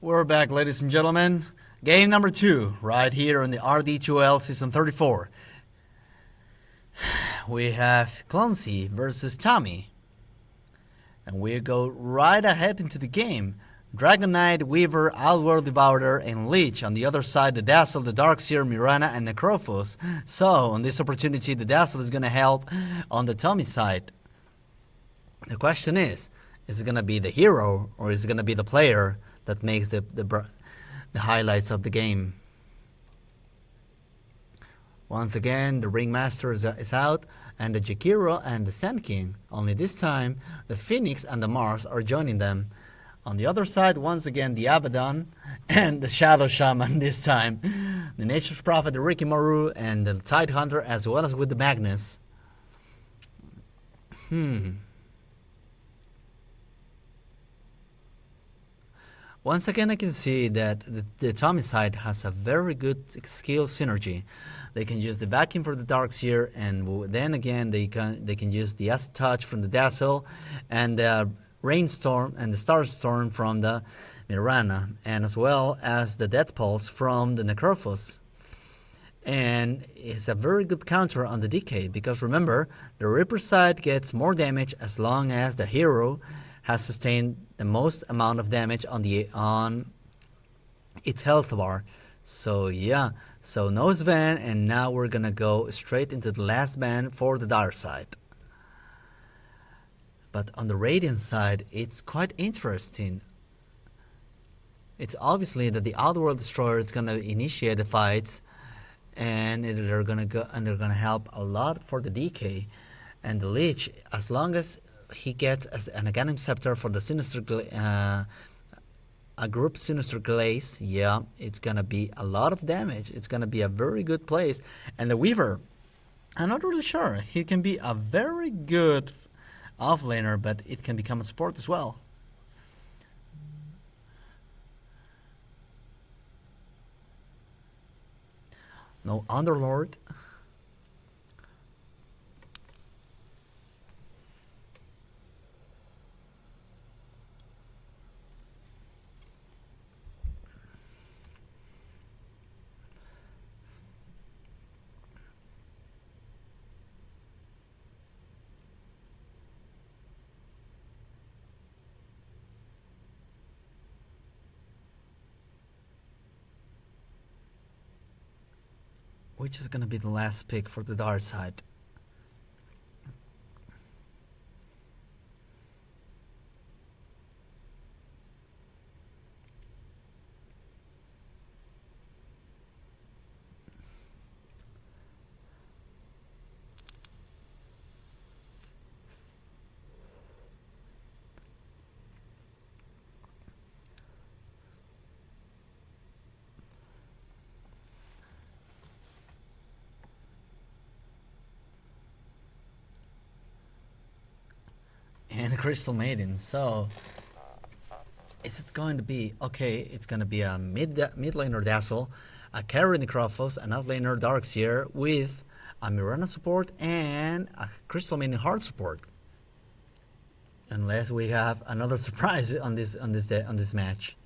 We're back, ladies and gentlemen. Game number 2, right here on the R2DL Season 34. We have Clonze versus Tommy. And we go right ahead into the game. Dragon Knight, Weaver, Outworld Devourer, and Leech. On the other side, the Dazzle, the Darkseer, Mirana, and Necrophos. So, on this opportunity, the Dazzle is going to help on the Tommy side. The question is it going to be the hero or is it going to be the player that makes the highlights of the game? Once again, the Ringmaster is out, and the Jakiro and the Sand King. Only this time, the Phoenix and the Mars are joining them. On the other side, once again, the Abaddon and the Shadow Shaman this time. The Nature's Prophet, the Rikimaru, and the Tide Hunter, as well as with the Magnus. Once again, I can see that the Tommy side has a very good skill synergy. They can use the Vacuum for the Darkseer, and then again they can use the Acid Touch from the Dazzle, and the Rainstorm and the Starstorm from the Mirana, and as well as the Death Pulse from the Necrophos. And it's a very good counter on the Decay, because remember, the Reaper side gets more damage as long as the hero has sustained the most amount of damage on its health bar. So yeah, so no Sven, and now we're gonna go straight into the last ban for the Dire side. But on the Radiant side, it's quite interesting. It's obviously that the Outworld Destroyer is gonna initiate the fights, and they're gonna help a lot for the DK. And the Leech, as long as he gets an Aghanim Scepter for the Sinister a group Sinister Glaze, yeah, it's gonna be a lot of damage. It's gonna be a very good place. And the Weaver, I'm not really sure. He can be a very good offlaner, but it can become a support as well. No Underlord. Which is going to be the last pick for the Dark side? And Crystal Maiden. So, is it going to be okay? It's going to be a mid laner Dazzle, a carry Necrophos, an outlaner Darkseer with a Mirana support and a Crystal Maiden hard support. Unless we have another surprise on this match.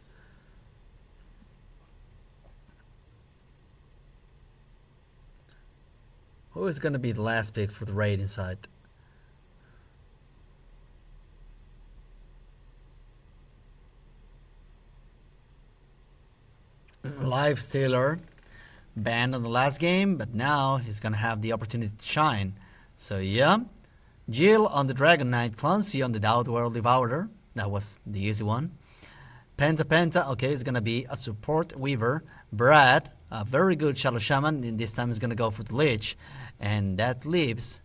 Who is going to be the last pick for the Radiant side? Lifestealer banned on the last game, but now he's gonna have the opportunity to shine. So yeah, Jill on the Dragon Knight, Clonze on the Outworld Devourer. That was the easy one. Penta, okay, is gonna be a support Weaver. Brad, a very good Shadow Shaman, and this time is gonna go for the Lich, and that leaves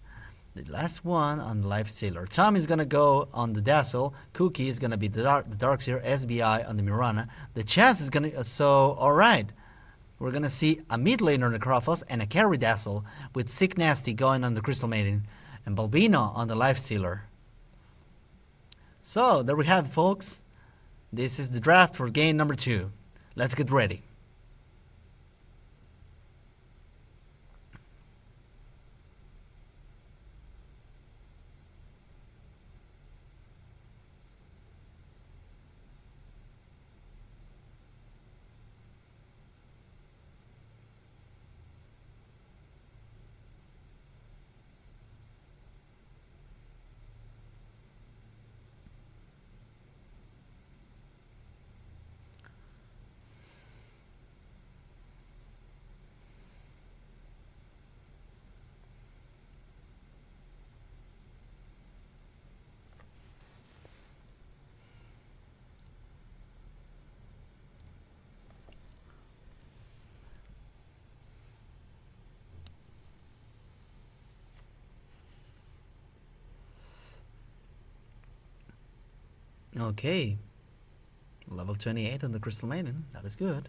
the last one on the Lifestealer. Tom is gonna go on the Dazzle. Cookie is gonna be the Darkseer. SBI on the Mirana. The Chess is gonna alright. We're gonna see a mid laner Necrophos and a carry Dazzle with Sick Nasty going on the Crystal Maiden and Balbino on the Lifestealer. So there we have it, folks. This is the draft for game number 2. Let's get ready. Okay. Level 28 on the Crystal Maiden. That is good.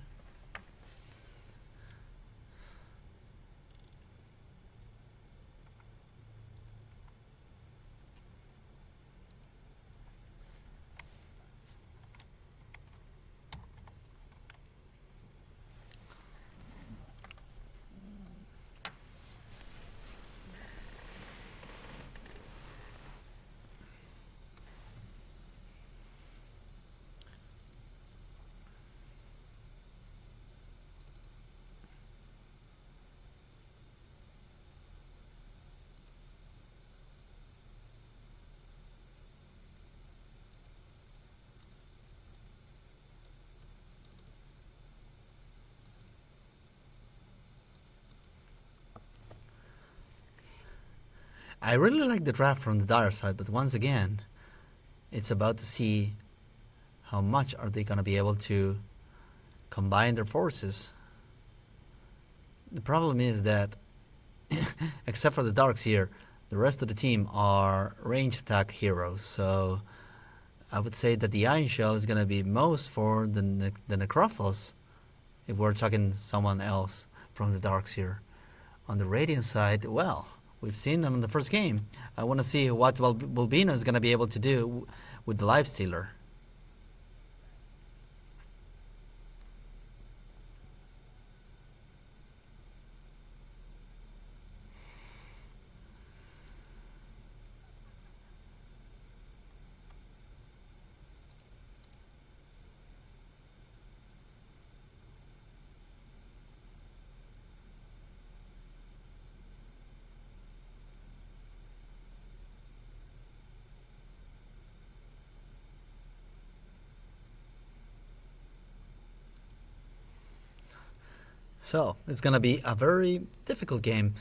I really like the draft from the dire side, but once again, it's about to see how much are they going to be able to combine their forces. The problem is that, except for the Darks here, the rest of the team are range attack heroes. So I would say that the Iron Shell is going to be most for the Necrophos, if we're talking someone else from the Darks here. On the Radiant side, well, we've seen them in the first game. I want to see what Bulbino is going to be able to do with the Lifestealer. So it's going to be a very difficult game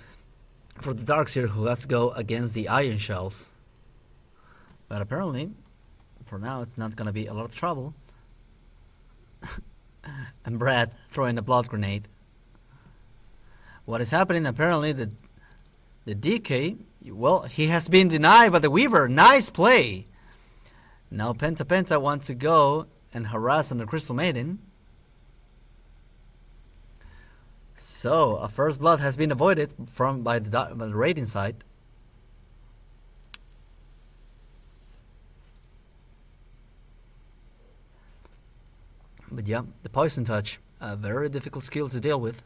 for the Darks here, who has to go against the Iron Shells. But apparently, for now, it's not going to be a lot of trouble. And Brad throwing a blood grenade. What is happening? Apparently, the DK, well, he has been denied by the Weaver. Nice play. Now Penta wants to go and harass on the Crystal Maiden. So a first blood has been avoided by the Radiant side. But yeah, the Poison Touch, a very difficult skill to deal with.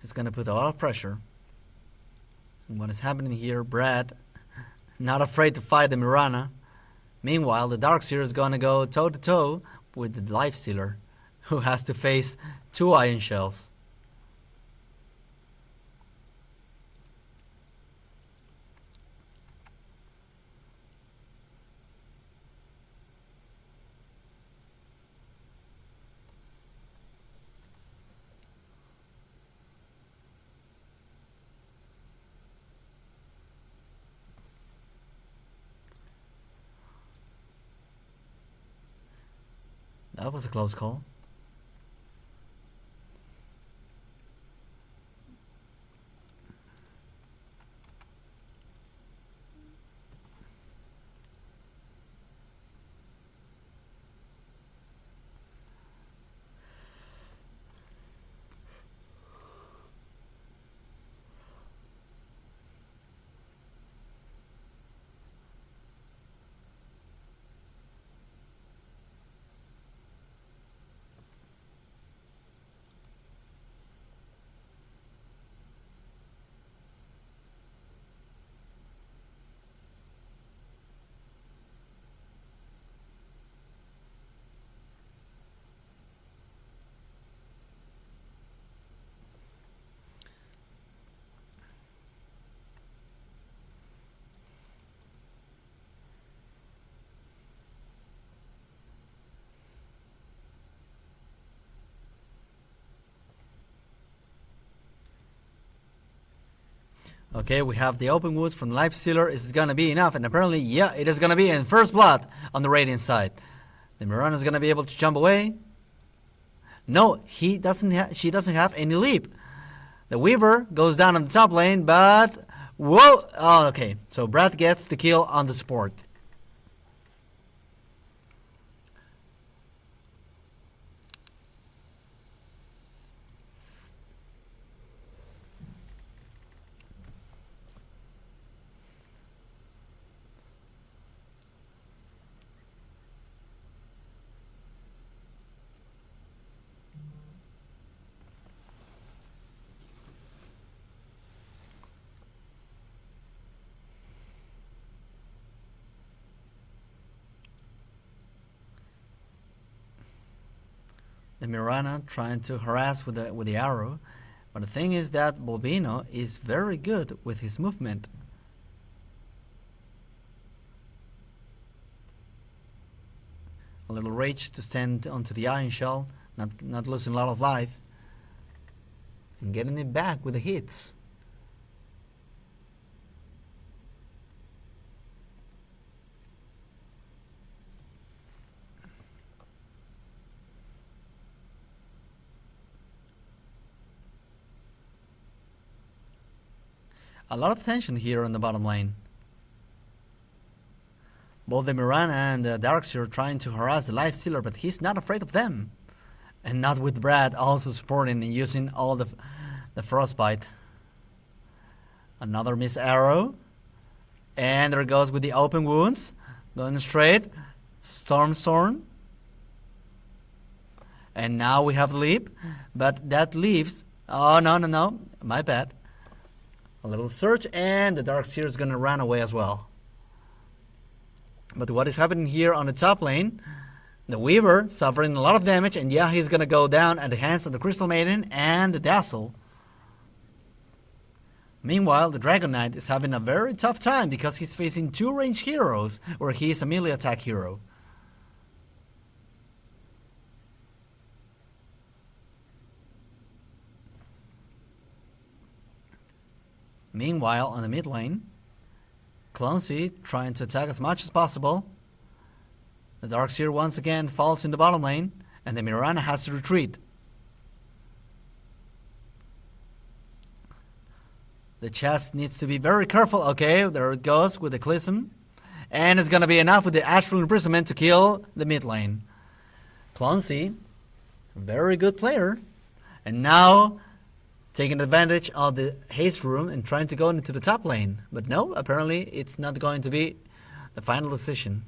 It's going to put a lot of pressure. And what is happening here, Brad, not afraid to fight the Mirana. Meanwhile, the Darkseer is going to go toe-to-toe with the Lifestealer, who has to face 2 Iron Shells. That was a close call. Okay, we have the open wounds from the Lifestealer. Is it going to be enough? And apparently, yeah, it is going to be in first blood on the Radiant side. The Mirana is going to be able to jump away. No, he doesn't. She doesn't have any leap. The Weaver goes down on the top lane, but whoa! Oh, okay. So Brad gets the kill on the support. The Mirana trying to harass with the arrow, but the thing is that Bobino is very good with his movement. A little rage to stand onto the Iron Shell, not losing a lot of life, and getting it back with the hits. A lot of tension here on the bottom lane. Both the Mirana and the Darkseer are trying to harass the Lifestealer, but he's not afraid of them. And not with Brad also supporting and using all the Frostbite. Another miss arrow. And there goes with the open wounds. Going straight. Storm. And now we have leap. But that leaves... Oh, no. My bad. A little search, and the Darkseer is going to run away as well. But what is happening here on the top lane? The Weaver suffering a lot of damage, and yeah, he's going to go down at the hands of the Crystal Maiden and the Dazzle. Meanwhile, the Dragon Knight is having a very tough time because he's facing two ranged heroes, where he is a melee attack hero. Meanwhile, on the mid lane, Clonze trying to attack as much as possible. The Darkseer once again falls in the bottom lane, and the Mirana has to retreat. The chest needs to be very careful. Okay, there it goes with the Clism. And it's going to be enough with the Astral Imprisonment to kill the mid lane. Clonze, very good player. And now... taking advantage of the haste room and trying to go into the top lane. But no, apparently it's not going to be the final decision.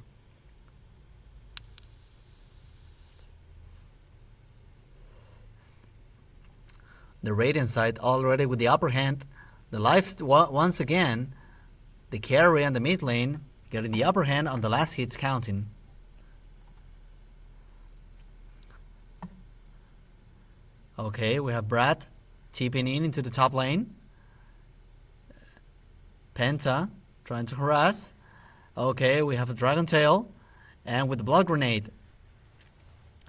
The Radiant side already with the upper hand. The life once again, the carry and the mid lane getting the upper hand on the last hits counting. Okay, we have Brad tipping into the top lane. Penta trying to harass. Okay, we have a Dragon Tail. And with the Blood Grenade.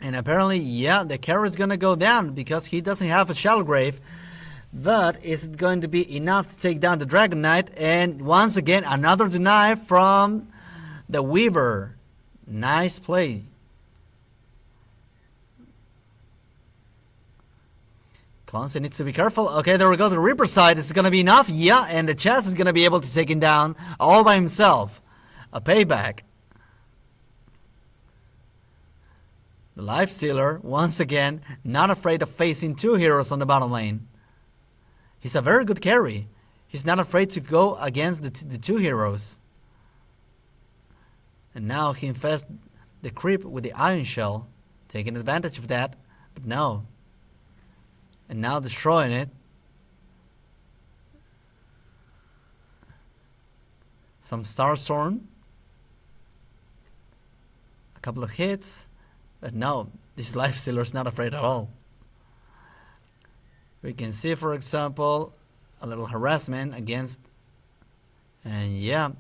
And apparently, yeah, the carry is going to go down because he doesn't have a Shallow Grave. But is it going to be enough to take down the Dragon Knight? And once again, another deny from the Weaver. Nice play. Clonze needs to be careful. Okay, there we go. The Reaper side is going to be enough. Yeah, and the chest is going to be able to take him down all by himself. A payback. The Lifestealer, once again, not afraid of facing two heroes on the bottom lane. He's a very good carry. He's not afraid to go against the two heroes. And now he infests the creep with the Iron Shell, taking advantage of that. But no. And now destroying it. Some Starstorm. A couple of hits. But no, this Lifestealer is not afraid at all. We can see, for example, a little harassment against... And yeah.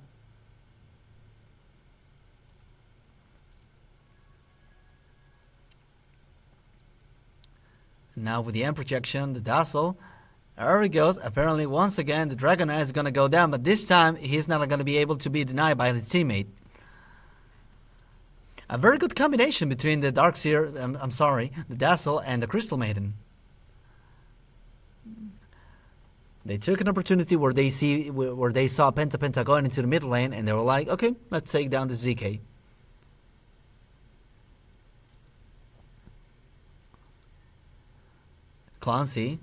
Now with the end projection, the Dazzle, there he goes. Apparently, once again, the Dragon Knight is going to go down, but this time he's not going to be able to be denied by the teammate. A very good combination between the Darkseer, I'm sorry, the Dazzle and the Crystal Maiden. They took an opportunity where they saw Penta going into the mid lane, and they were like, okay, let's take down the ZK. Clonze,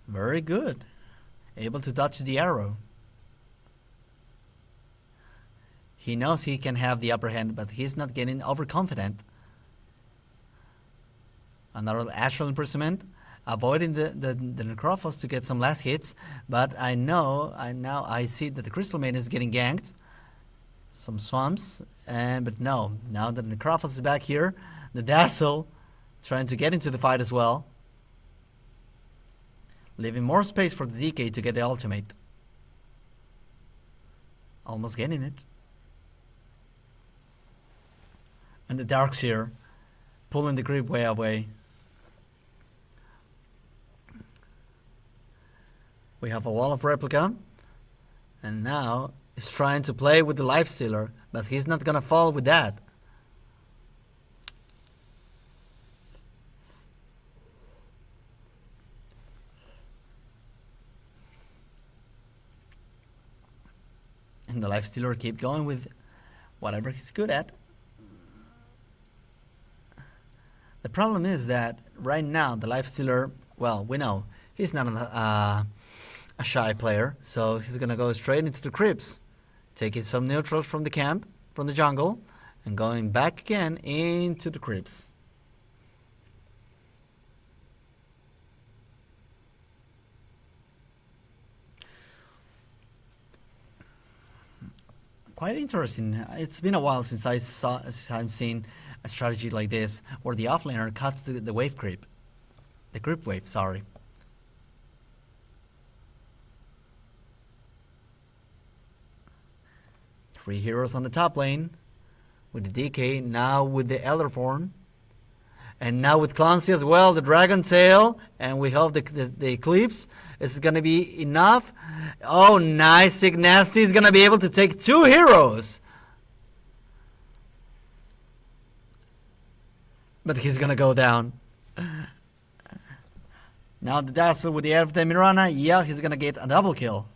very good, able to dodge the arrow. He knows he can have the upper hand, but he's not getting overconfident. Another astral imprisonment, avoiding the Necrophos to get some last hits, but I see that the Crystal Maiden is getting ganked. Some swamps, but no. Now that the Necrophos is back here, the Dazzle trying to get into the fight as well, leaving more space for the DK to get the ultimate. Almost getting it. And the Darkseer pulling the creep way away. We have a wall of replica, and now he's trying to play with the Lifestealer, but he's not gonna fall with that. And the Lifestealer keep going with whatever he's good at. The problem is that right now the Lifestealer, well, we know he's not a shy player, so he's gonna go straight into the creeps, taking some neutrals from the camp, from the jungle, and going back again into the creeps. Quite interesting. It's been a while since I've seen a strategy like this, where the offlaner cuts the wave creep, the creep wave. Sorry. Three heroes on the top lane, with the DK, now with the Elderborn, and now with Clonze as well, the Dragon Tail, and we hope the Eclipse is going to be enough. Oh, nice. Signasty is going to be able to take two heroes. But he's going to go down. Now the Dazzle with the Air of the Mirana, yeah, he's going to get a double kill.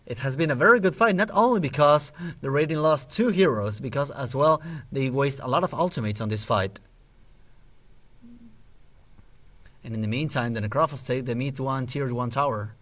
It has been a very good fight, not only because the Radiant lost two heroes, because as well they waste a lot of ultimates on this fight. And in the meantime, the Necrophos take the mid one tier 1 tower.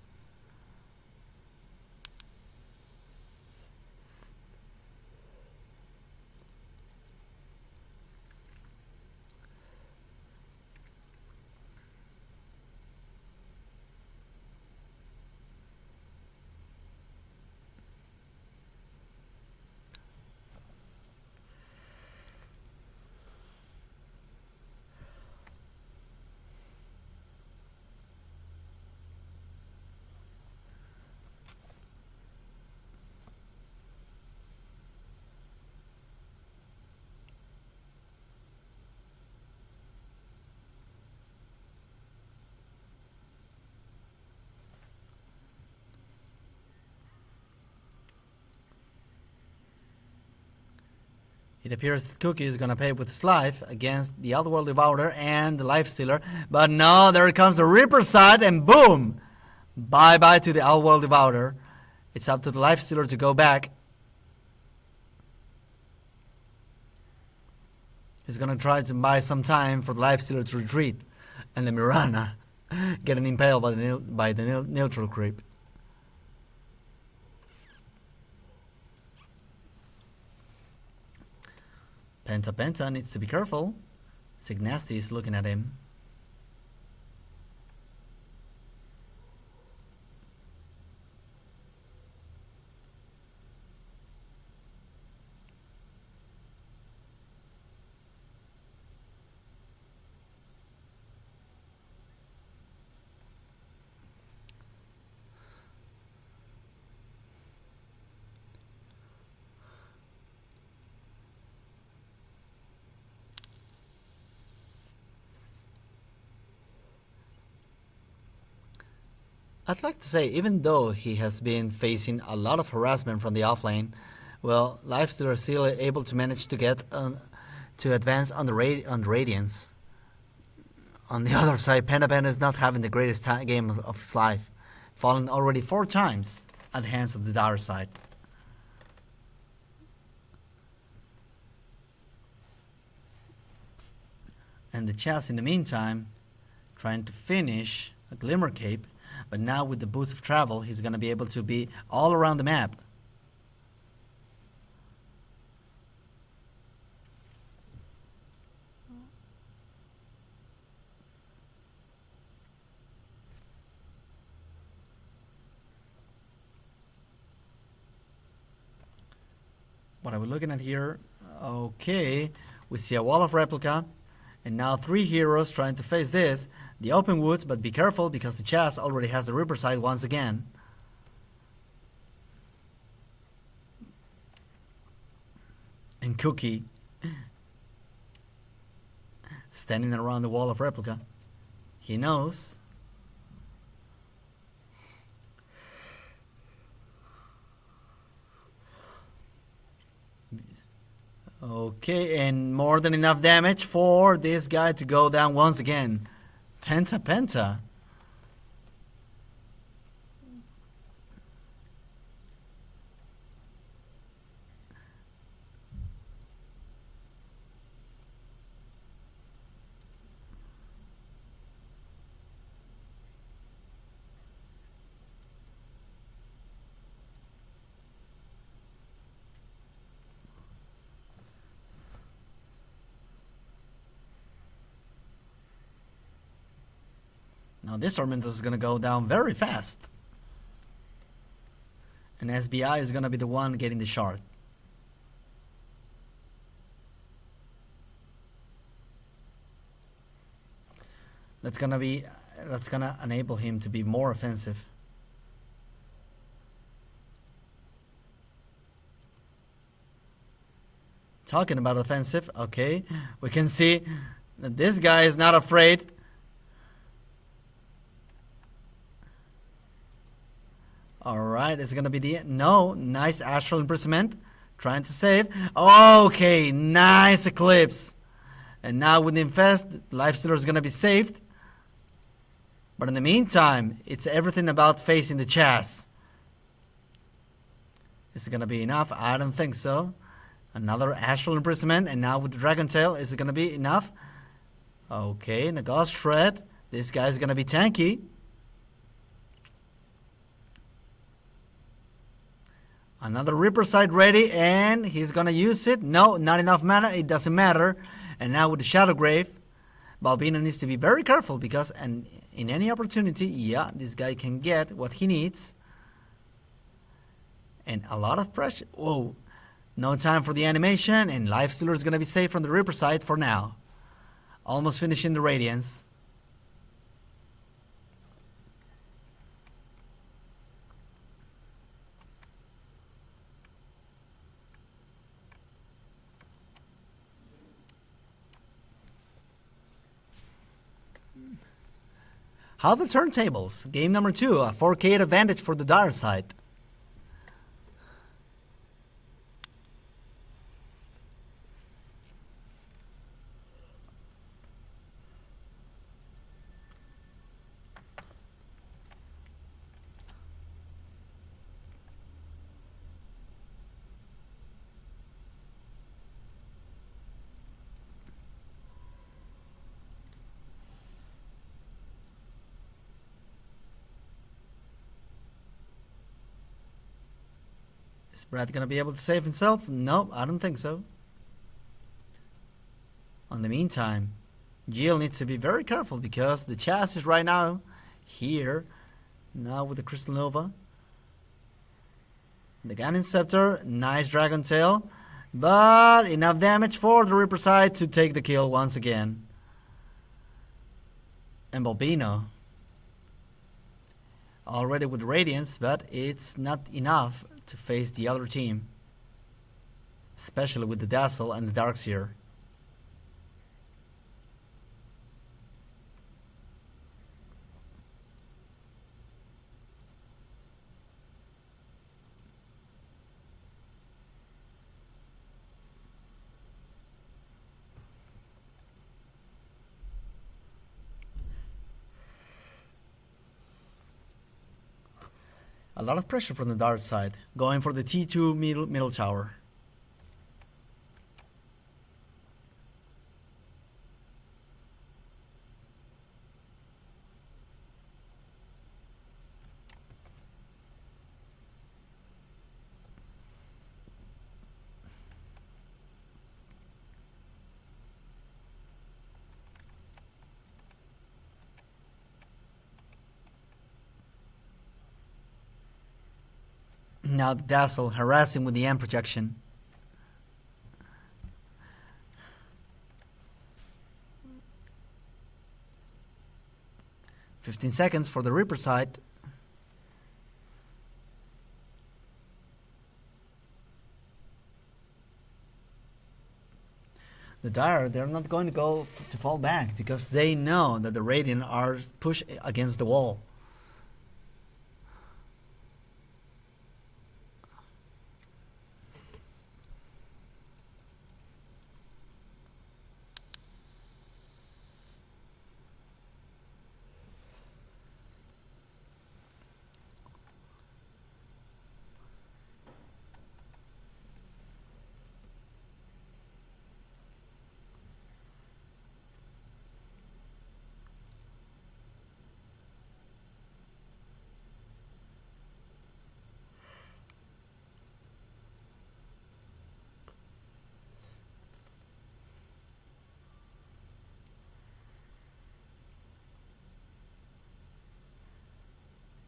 It appears that Cookie is going to pay with his life against the Outworld Devourer and the Lifestealer. But no, there comes the Reaper side, and boom! Bye-bye to the Outworld Devourer. It's up to the Lifestealer to go back. He's going to try to buy some time for the Lifestealer to retreat. And the Mirana getting impaled by the neutral creep. Penta needs to be careful. Signasty is looking at him. I'd like to say, even though he has been facing a lot of harassment from the offlane, well, Lifestealer is still able to manage to get to advance on the Radiance. On the other side, Panda is not having the greatest game of his life, falling already 4 times at the hands of the Dire side. And the Chess, in the meantime, trying to finish a Glimmer Cape, but now with the boost of travel, he's going to be able to be all around the map. What are we looking at here? Okay, we see a wall of replica, and now 3 heroes trying to face this. The open woods, but be careful because the Chess already has the Reaper side once again. And Cookie standing around the wall of replica. He knows. Okay, and more than enough damage for this guy to go down once again. Penta. Now this tournament is going to go down very fast. And SBI is going to be the one getting the shard. That's going to enable him to be more offensive. Talking about offensive, okay. We can see that this guy is not afraid. Alright, it's gonna be the... No, nice Astral Imprisonment. Trying to save. Okay, nice Eclipse. And now with the Infest, Lifestealer is gonna be saved. But in the meantime, it's everything about facing the Chess. Is it gonna be enough? I don't think so. Another Astral Imprisonment, and now with the Dragon Tail, is it gonna be enough? Okay, Nagaz Shred. This guy's gonna be tanky. Another Reaper side ready, and he's gonna use it. No, not enough mana, it doesn't matter. And now with the Shadow Grave, Balbino needs to be very careful because in any opportunity, yeah, this guy can get what he needs. And a lot of pressure. Whoa, no time for the animation, and Lifestealer is gonna be safe from the Reaper side for now. Almost finishing the Radiance. How the turntables? Game number 2, a 4K advantage for the Dire side. Is Brad gonna be able to save himself? No, I don't think so. In the meantime, Jill needs to be very careful because the Chess is right now here. Now with the Crystal Nova. The Ganon Scepter, nice Dragon Tail. But enough damage for the Reaper side to take the kill once again. And Balbino. Already with Radiance, but it's not enough to face the other team, especially with the Dazzle and the Darkseer. A lot of pressure from the dark side, going for the T2 middle tower. Now the Dazzle harassing with the end projection. "15 seconds for the Reaper side. The Dire, they're not going to go to fall back because they know that the Radiant are pushed against the wall.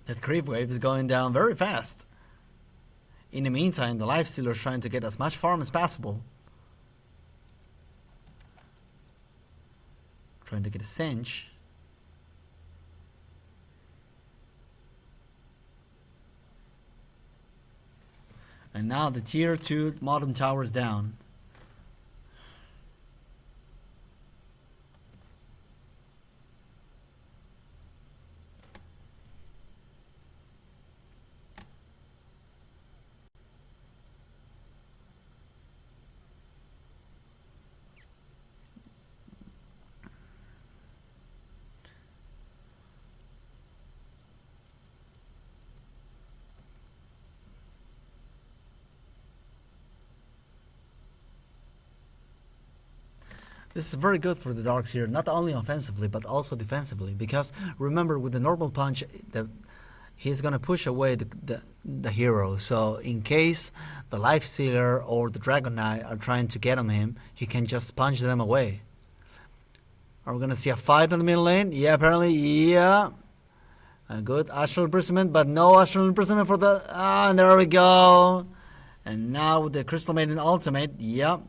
That creep wave is going down very fast. In the meantime, the Lifestealer is trying to get as much farm as possible. Trying to get a cinch. And now the tier 2 modern tower is down. This is very good for the Darks here, not only offensively but also defensively. Because remember, with the normal punch, he's gonna push away the hero. So in case the Lifestealer or the Dragon Knight are trying to get on him, he can just punch them away. Are we gonna see a fight on the middle lane? Yeah, apparently, yeah. A good Astral Imprisonment, but no Astral Imprisonment for the... and there we go. And now with the Crystal Maiden ultimate, yep.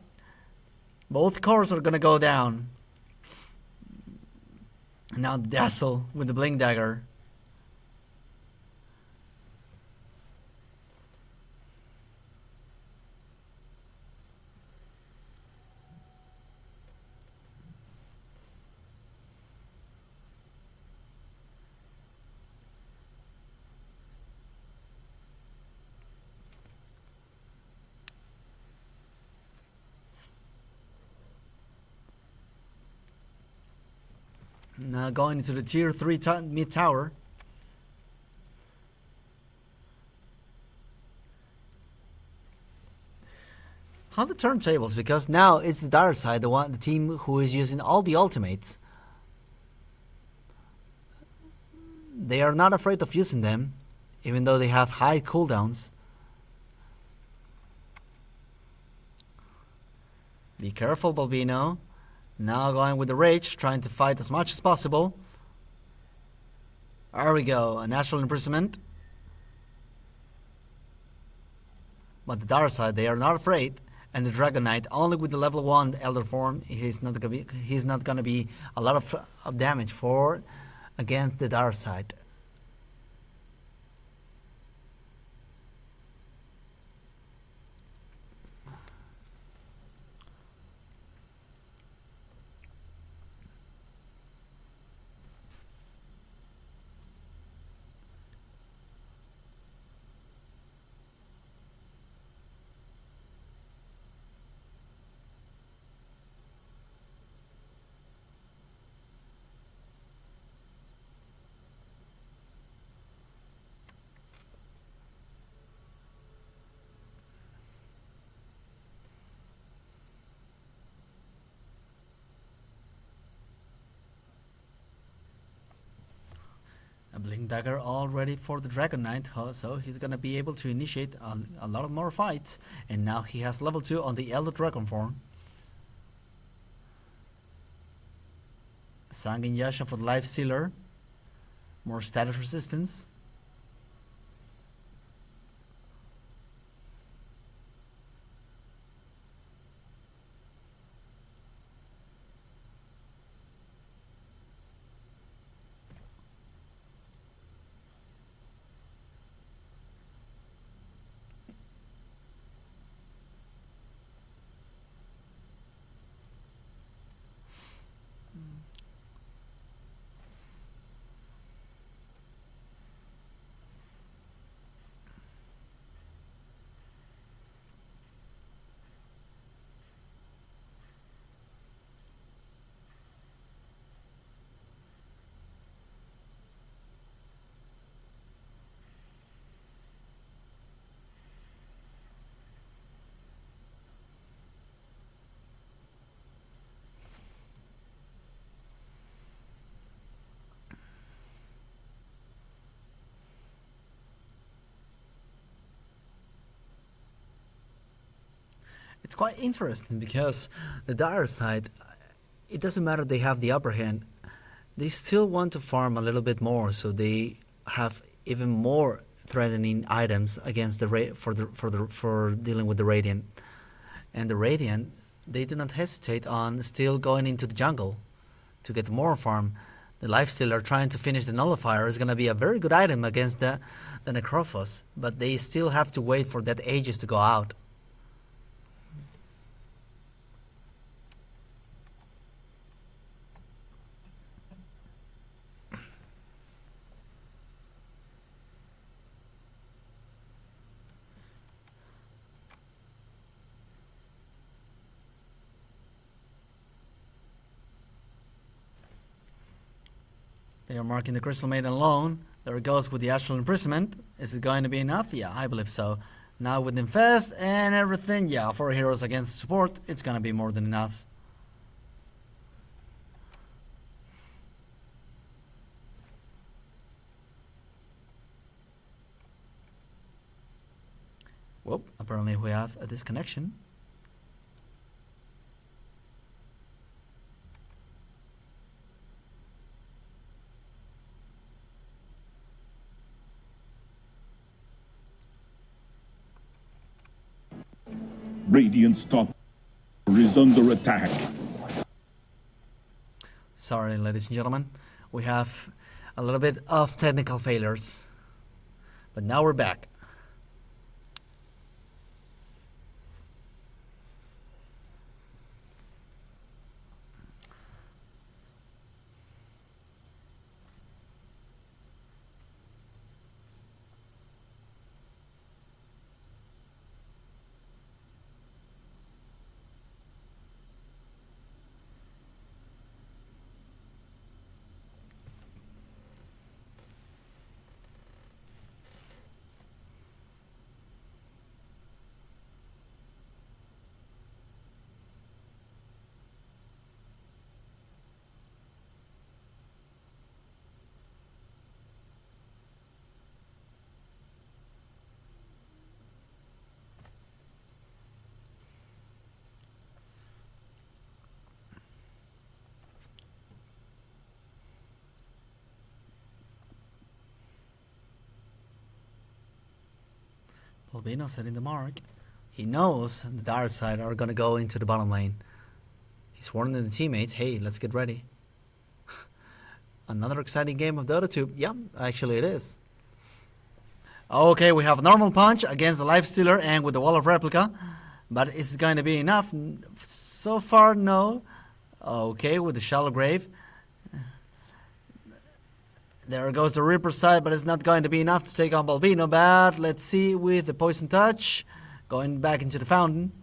Both cores are gonna go down. And now the Dazzle with the Blink Dagger. Now going into the tier 3 mid tower. How the turntables, because now it's the Dire side, the team who is using all the ultimates. They are not afraid of using them, even though they have high cooldowns. Be careful, Balbino. Now going with the Rage, trying to fight as much as possible. There we go, a natural imprisonment. But the Dark side, they are not afraid. And the Dragon Knight, only with the level 1 Elder Form, he's not gonna be a lot of damage for against the Dark side. A Blink Dagger all ready for the Dragon Knight, so he's gonna be able to initiate a lot of more fights. And now he has level 2 on the Elder Dragon form. Sangin Yasha for the Life Stealer. More status resistance. It's quite interesting because the dire side, it doesn't matter they have the upper hand, they still want to farm a little bit more, so they have even more threatening items against the for dealing with the Radiant. And the Radiant, they do not hesitate on still going into the jungle to get more farm. The Lifestealer trying to finish the Nullifier is going to be a very good item against the Necrophos, but they still have to wait for that Aegis to go out. They are marking the Crystal Maiden alone. There it goes with the Astral Imprisonment. Is it going to be enough? Yeah, I believe so. Now with Infest and everything, yeah, 4 heroes against support, it's going to be more than enough. Whoop, apparently we have a disconnection. Radiant's top is under attack. Sorry, ladies and gentlemen. We have a little bit of technical failures. But now we're back. Albino setting the mark. He knows the Dire side are going to go into the bottom lane. He's warning the teammates, hey, let's get ready. Another exciting game of Dota 2. Yeah, actually it is. Okay, we have a normal punch against the Lifestealer and with the Wall of Replica. But is it going to be enough? So far, no. Okay, with the Shallow Grave. There goes the Reaper side, but it's not going to be enough to take on Balbino. But let's see with the Poison Touch. Going back into the fountain.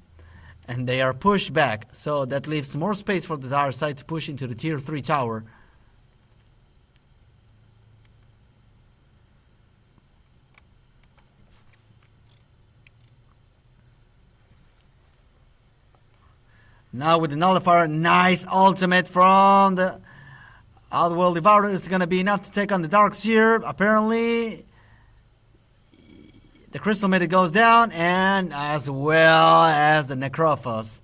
And they are pushed back. So that leaves more space for the Dire side to push into the tier 3 tower. Now with the Nullifier, nice ultimate from the Outworld Devourer is gonna be enough to take on the Dark Seer. Apparently, the Crystal Maiden goes down, and as well as the Necrophos.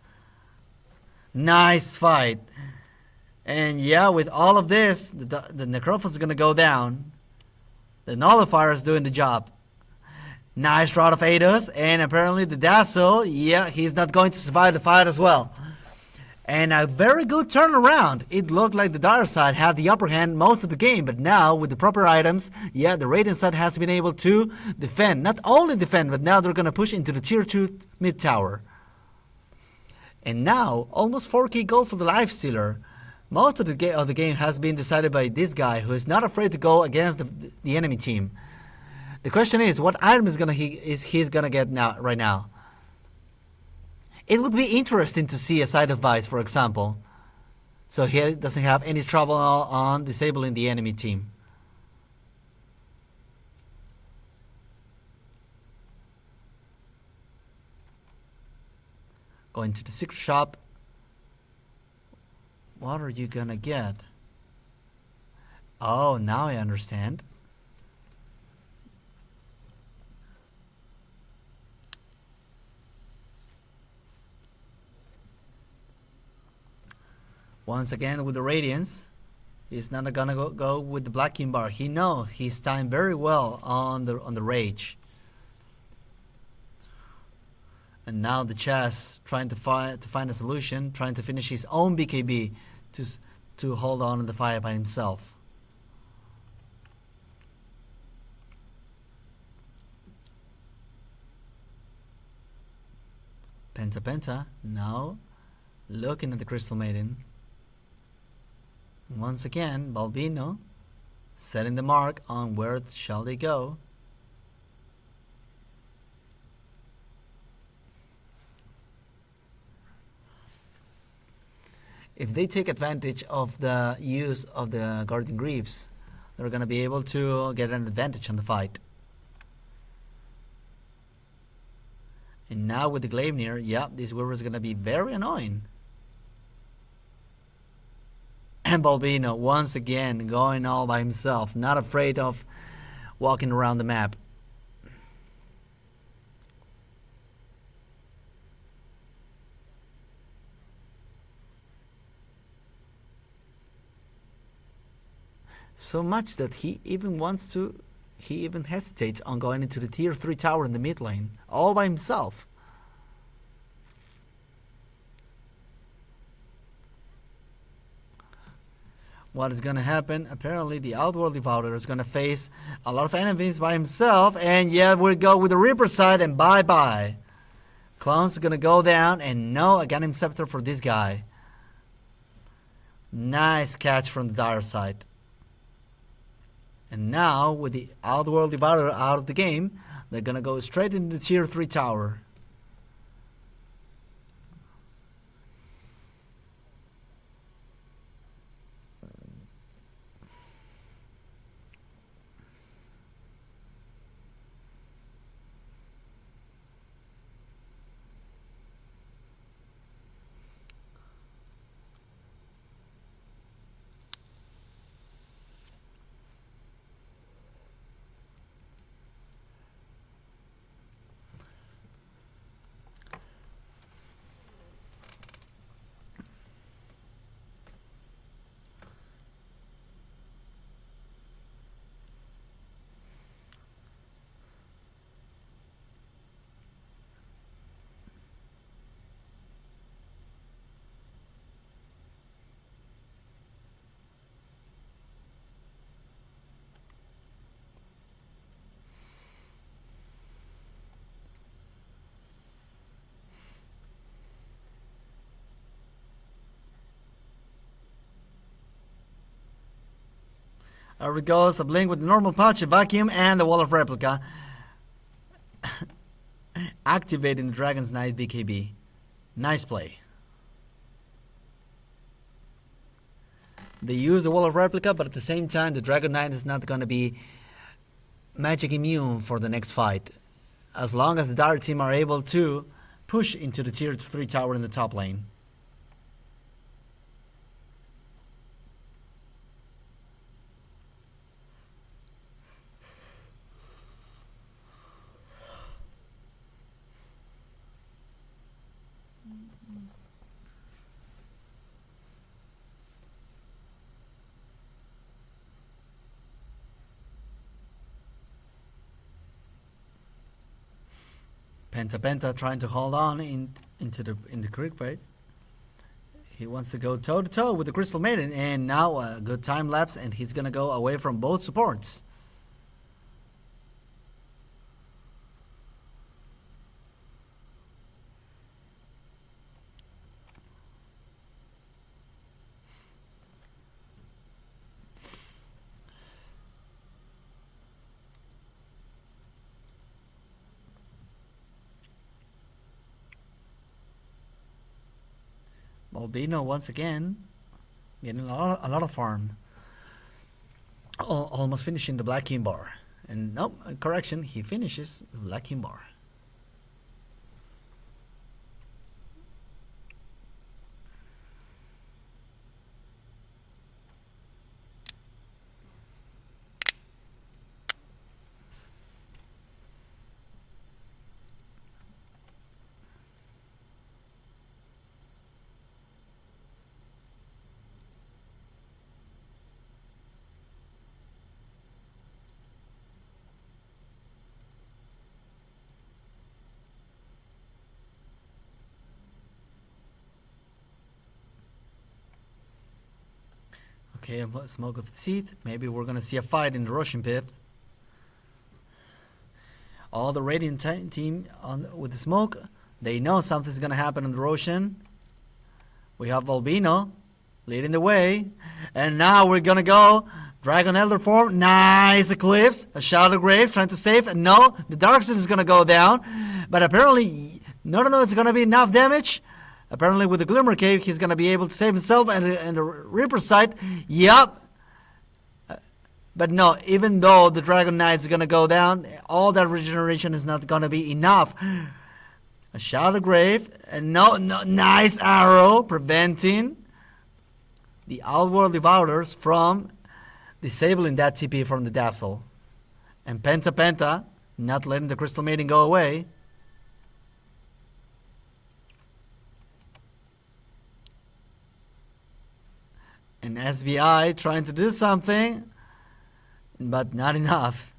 Nice fight. And yeah, with all of this, the Necrophos is gonna go down. The Nullifier is doing the job. Nice rout of Ados, and apparently the Dazzle, yeah, he's not going to survive the fight as well. And a very good turnaround. It looked like the Dire side had the upper hand most of the game, but now with the proper items, yeah, the Radiant side has been able to defend. Not only defend, but now they're going to push into the tier 2 mid tower. And now, almost 4k gold for the Lifestealer. Most of the game has been decided by this guy who is not afraid to go against the enemy team. The question is, what item he's gonna get right now? It would be interesting to see a side of Vice, for example, so he doesn't have any trouble on disabling the enemy team. Going to the secret shop. What are you gonna get? Oh, now I understand. Once again with the Radiance, he's not gonna go with the Black King Bar. He knows he's timed very well on the Rage. And now the Chess trying to find a solution, trying to finish his own BKB to hold on in the fight by himself. Penta now looking at the Crystal Maiden. Once again, Balbino setting the mark on where shall they go. If they take advantage of the use of the Guardian Greaves, they're going to be able to get an advantage on the fight. And now with the Gleipnir, yeah, this Weaver is going to be very annoying. And Balbino once again going all by himself, not afraid of walking around the map. So much that he even hesitates on going into the tier 3 tower in the mid lane, all by himself. What is going to happen? Apparently the Outworld Devourer is going to face a lot of enemies by himself, and yeah, we'll go with the Reaper side, and bye-bye. Clonze is going to go down, and no Aghanim Scepter for this guy. Nice catch from the Dire side. And now, with the Outworld Devourer out of the game, they're going to go straight into the tier 3 tower. There we go, a Blink with the normal patch, a Vacuum, and the Wall of Replica. Activating the Dragon's Knight BKB. Nice play. They use the Wall of Replica, but at the same time, the Dragon Knight is not going to be magic immune for the next fight. As long as the Dire team are able to push into the tier 3 tower in the top lane. Penta trying to hold on in the creek bait. He wants to go toe to toe with the Crystal Maiden, and now a good time lapse, and he's gonna go away from both supports. Albino once again getting a lot of farm. Almost finishing the Black King bar. And nope, correction, he finishes the Black King bar. Okay, a smoke of seed. Maybe we're gonna see a fight in the Russian pit. All the Radiant team with the smoke, they know something's gonna happen in the Russian. We have Albino leading the way, and now we're gonna go Dragon Elder form. Nice Eclipse, a Shadow Grave trying to save. And no, the Darkson is gonna go down, but apparently, no, it's gonna be enough damage. Apparently with the Glimmer Cave, he's going to be able to save himself, and the Reaper side, yep. But no, even though the Dragon Knight is going to go down, all that regeneration is not going to be enough. A Shadow Grave, and no, nice arrow, preventing the Outworld Devourers from disabling that TP from the Dazzle. And Penta, not letting the Crystal Maiden go away. And SBI trying to do something, but not enough.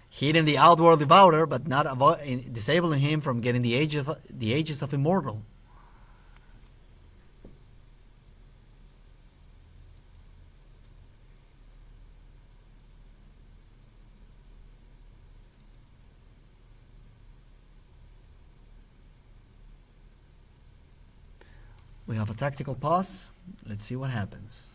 Hitting the Outworld Devourer, but not disabling him from getting the Aegis of Immortal. We have a tactical pause. Let's see what happens.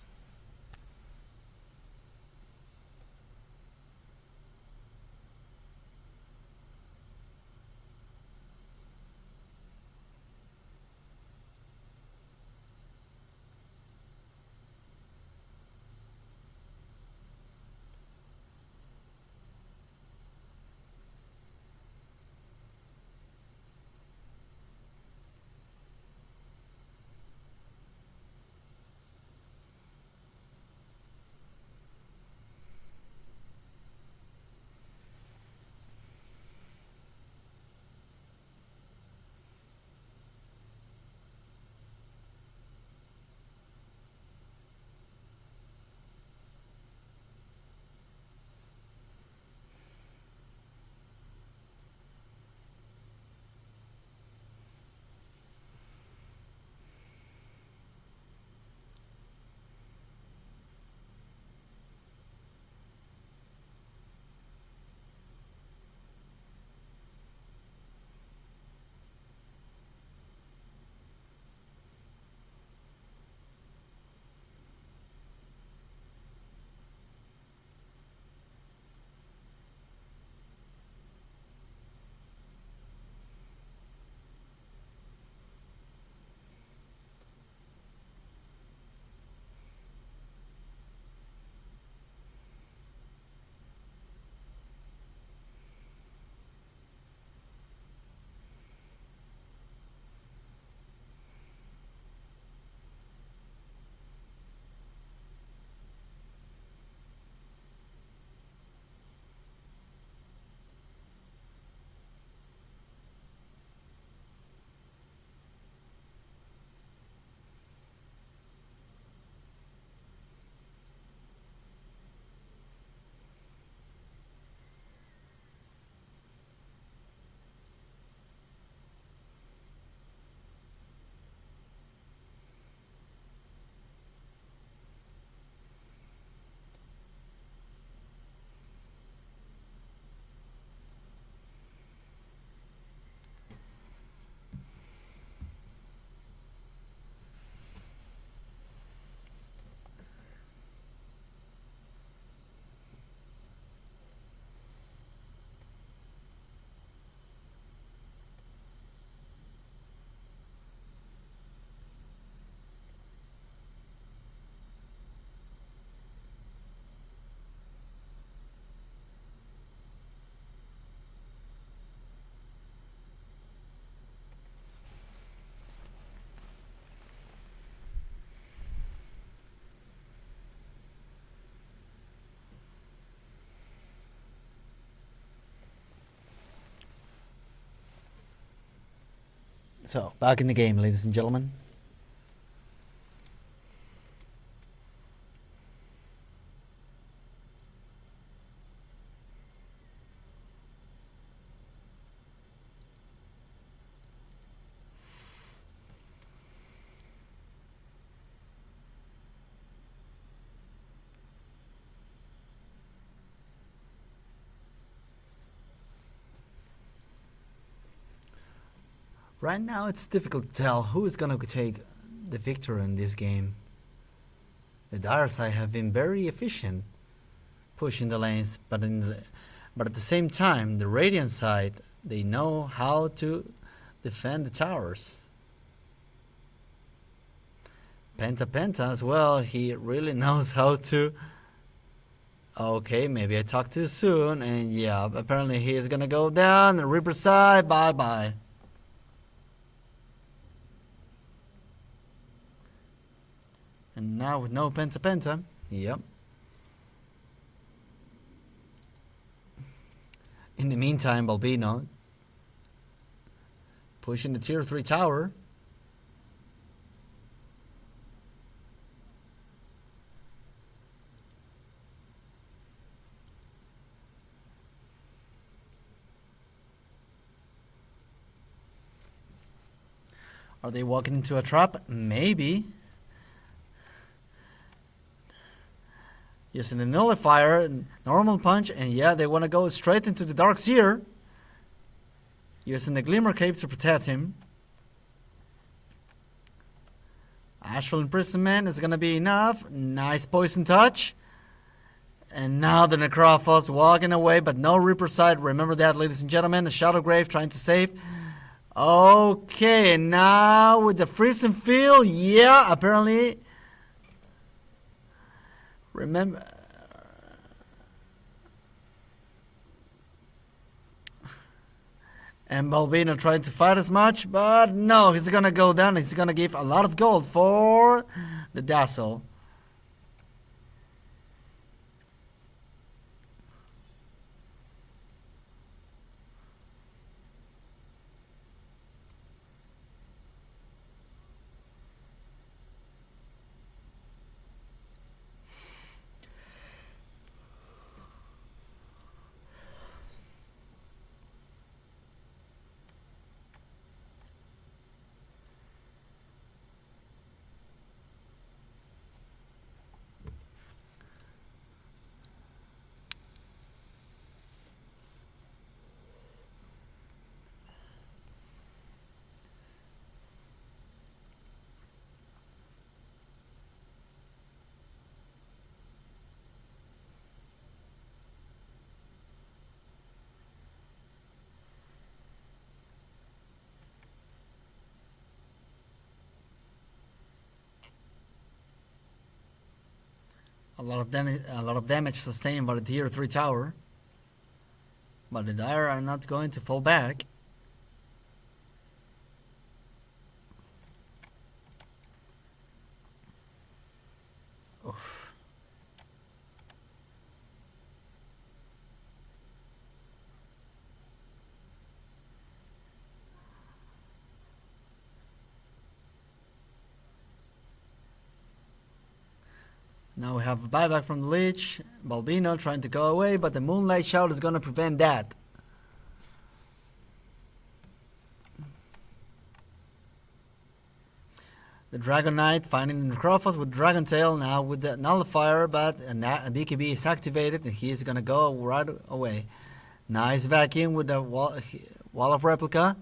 So, back in the game, ladies and gentlemen. Right now, it's difficult to tell who is going to take the victory in this game. The Dire side have been very efficient pushing the lanes, but at the same time, the Radiant side, they know how to defend the towers. Penta as well, he really knows how to. Okay, maybe I talked too soon, and yeah, apparently he is gonna go down. The Reaper side, bye bye. And now with no Penta, yep. In the meantime, Balbino pushing the tier 3 tower. Are they walking into a trap? Maybe. Using the nullifier, normal punch, and yeah, they want to go straight into the Dark Seer. Using the Glimmer Cape to protect him. Astral Imprisonment is going to be enough. Nice Poison Touch. And now the Necrophos walking away, but no Reaper side. Remember that, ladies and gentlemen. The Shadow Grave trying to save. Okay, now with the Freeze and Feel, yeah, apparently. Remember, and Balbino trying to fight as much, but no, he's gonna go down. He's gonna give a lot of gold for the Dazzle. A lot of damage sustained by the tier 3 tower. But the Dire are not going to fall back. Oof. Now we have a buyback from the Lich. Balbino trying to go away, but the Moonlight Shout is going to prevent that. The Dragon Knight finding the Necrophos with Dragon Tail now with the Nullifier, but a BKB is activated and he's going to go right away. Nice vacuum with the wall of Replica.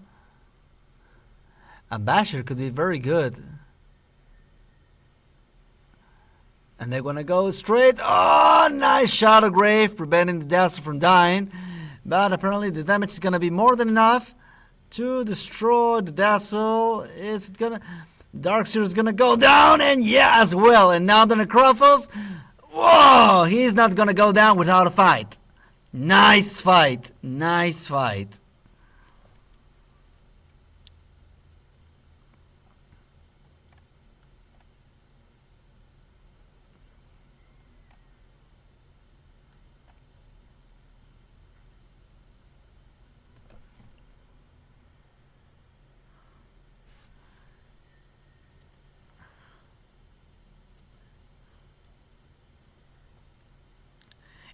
A Basher could be very good. And they're going to go straight. Oh, nice Shadow Grave, preventing the Dazzle from dying. But apparently the damage is going to be more than enough to destroy the Dazzle. Is it going to... Darkseer is going to go down, and yeah, as well. And now the Necrophos. Whoa, he's not going to go down without a fight. Nice fight. Nice fight.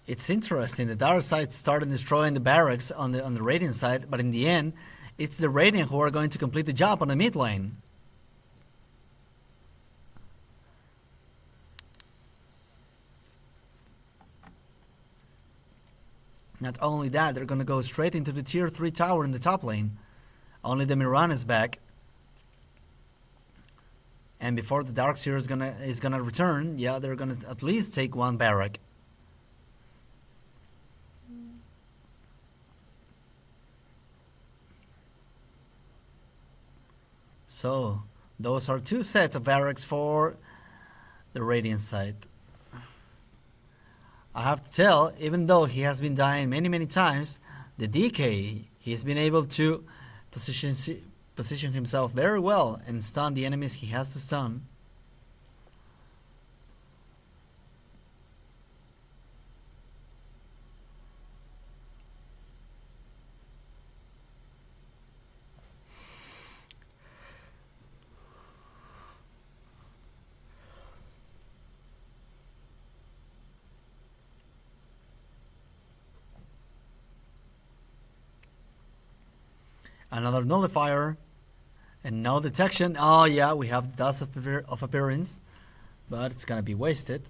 It's interesting. The dark side started destroying the barracks on the Radiant side, but in the end, it's the Radiant who are going to complete the job on the mid lane. Not only that, they're gonna go straight into the tier 3 tower in the top lane. Only the Miran is back. And before the Darkseer is gonna return, yeah, they're gonna at least take one barrack. So those are 2 sets of barracks for the Radiant side. I have to tell, even though he has been dying many times, the DK, he's been able to position himself very well and stun the enemies he has to stun. Another nullifier and no detection. Oh yeah, we have dust of appearance, but it's gonna be wasted.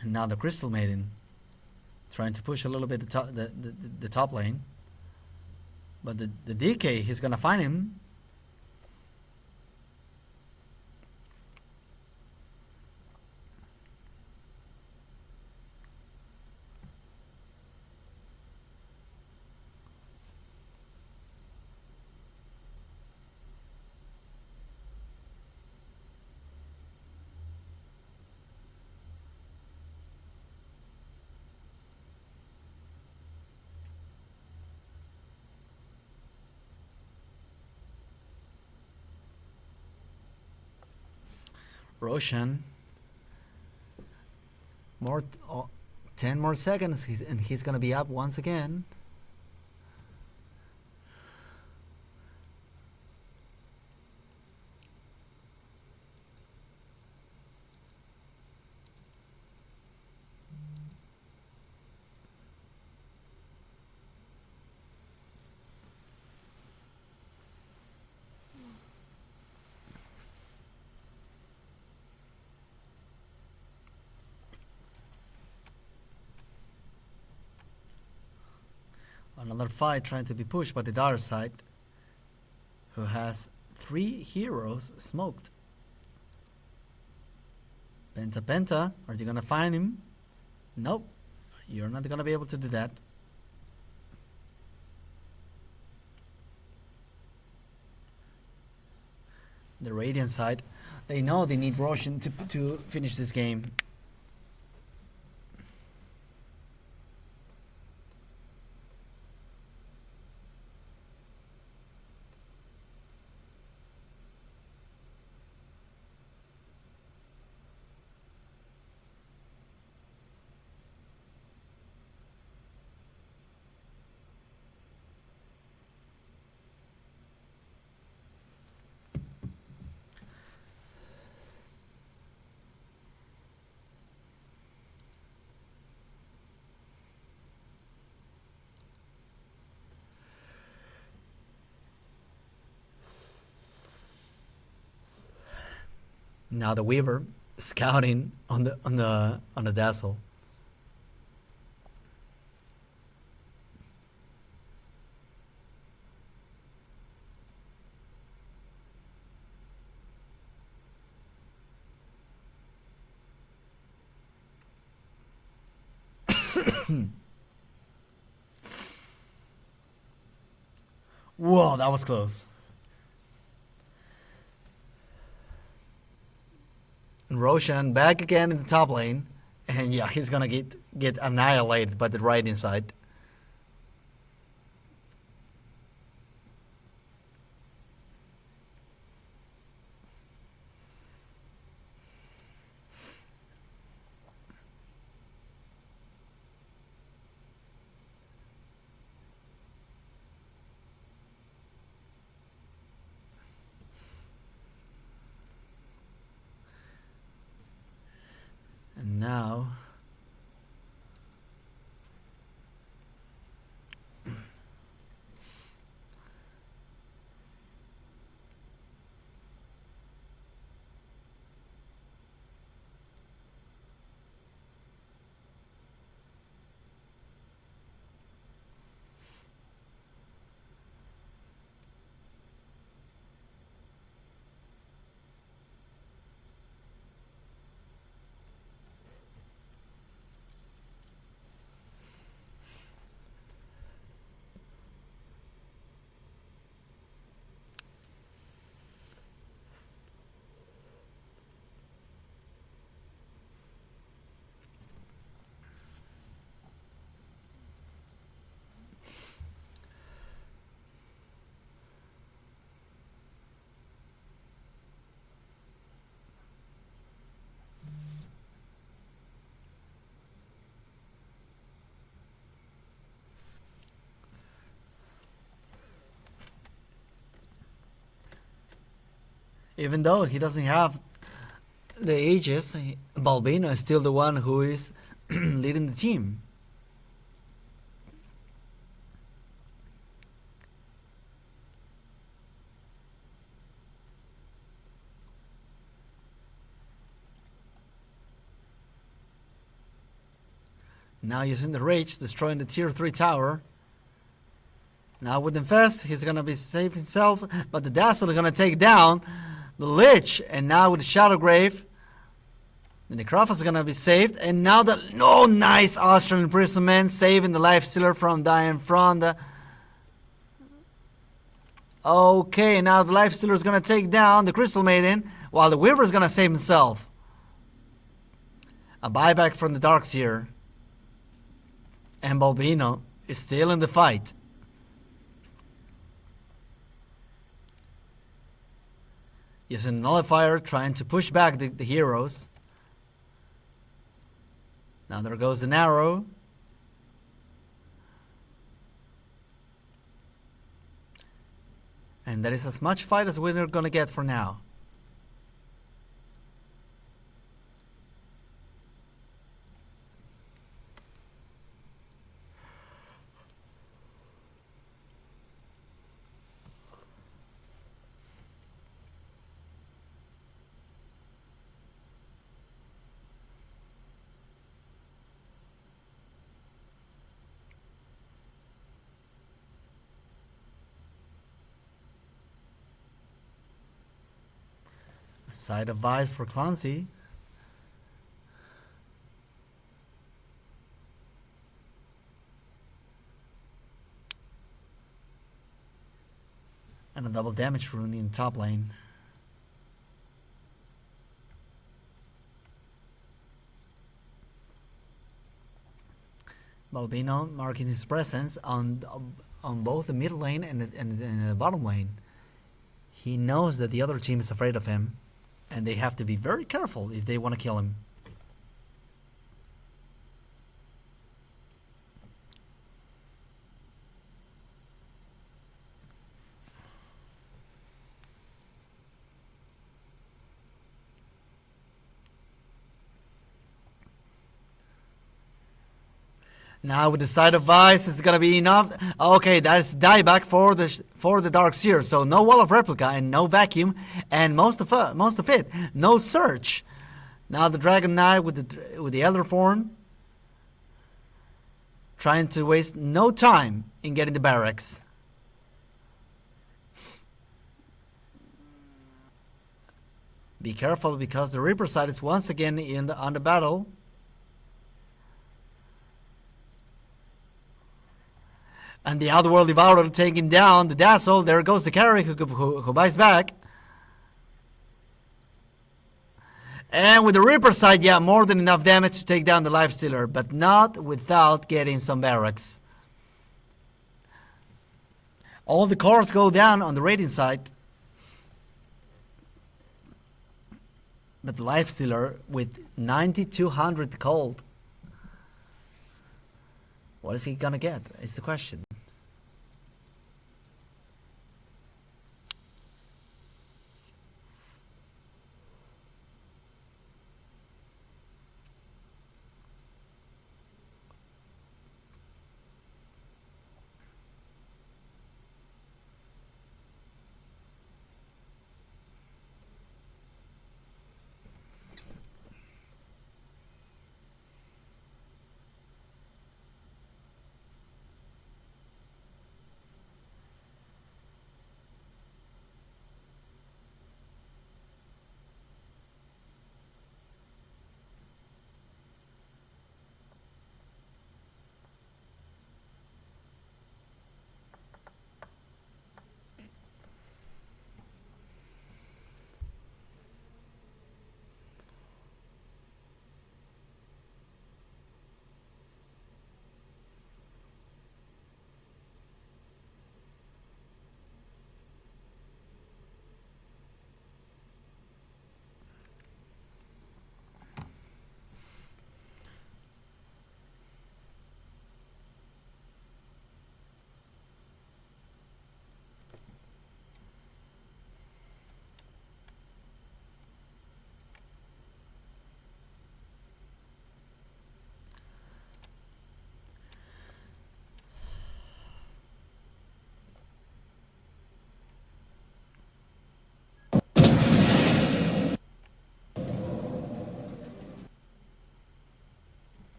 And now the Crystal Maiden trying to push a little bit the top lane, but the DK, he's gonna find him. Roshan, 10 more seconds, and he's gonna be up once again. Another fight trying to be pushed by the dark side, who has 3 heroes smoked. Penta, are you gonna find him? Nope, you're not gonna be able to do that. The Radiant side, they know they need Roshan to finish this game. Now the Weaver scouting on the Dazzle. Whoa, that was close. And Roshan back again in the top lane. And yeah, he's gonna get annihilated by the right side. And now Even though he doesn't have the ages, Balbino is still the one who is leading the team. Now using the Rage, destroying the tier 3 tower. Now with Infest, he's gonna be safe himself, but the Dazzle is gonna take down the Lich. And now with the Shadow Grave, the Necrophos is gonna be saved. And now the nice Austrian imprisonment, saving the Life Stealer from dying from the... Okay, now the Life Stealer is gonna take down the Crystal Maiden, while the Weaver is gonna save himself. A buyback from the Darkseer. And Balbino is still in the fight. Using Nullifier, trying to push back the heroes. Now there goes an arrow. And that is as much fight as we're gonna get for now. A side of vibes for Clonze. And a double damage rune in top lane. Balbino marking his presence on both the mid lane and the bottom lane. He knows that the other team is afraid of him, and they have to be very careful if they want to kill him. Now with the Side of Vice, it's gonna be enough. Okay, that's dieback for the Darkseer. So no Wall of Replica and no Vacuum, and most of it, no Search. Now the Dragon Knight with the Elder Form, trying to waste no time in getting the barracks. Be careful because the Reaper side is once again on the battle. And the Outworld Devourer taking down the Dazzle. There goes the carry who buys back. And with the Reaper side, yeah, more than enough damage to take down the Life Stealer, but not without getting some barracks. All the cores go down on the Radiant side. But the Life Stealer with 9,200 gold. What is he gonna get? Is the question.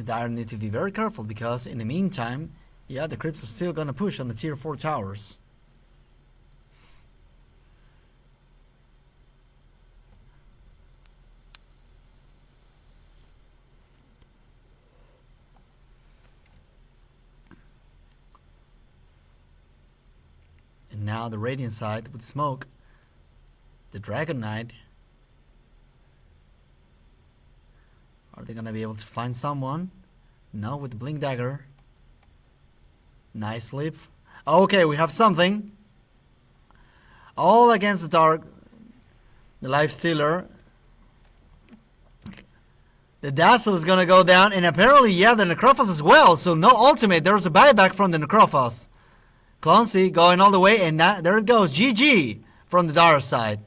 The Dire need to be very careful because in the meantime, yeah, the Crips are still gonna push on the tier 4 towers. And now the Radiant side with smoke. The Dragon Knight. Are they gonna be able to find someone? No, with the Blink Dagger. Nice leap. Okay, we have something. All against the Dark. The Life Stealer. The Dazzle is gonna go down, and apparently, yeah, the Necrophos as well. So no ultimate. There's a buyback from the Necrophos. Clonze going all the way, and there it goes. GG from the Dire side.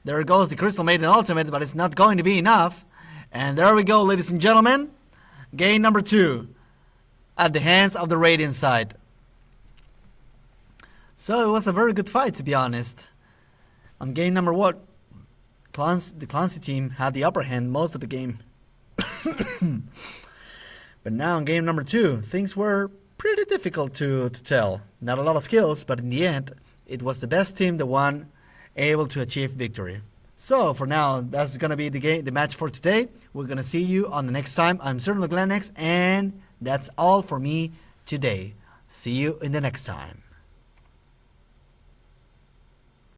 There goes the Crystal Maiden ultimate, but it's not going to be enough. And there we go, ladies and gentlemen. Game number 2 at the hands of the Radiant side. So it was a very good fight, to be honest. On game number 1, the Clonze team had the upper hand most of the game. But now in game number 2, things were pretty difficult to tell. Not a lot of kills, but in the end, it was the best team, the one able to achieve victory. So for now, that's gonna be the match for today. We're gonna see you on the next time. I'm certainly Glennex, and that's all for me today. See you in the next time.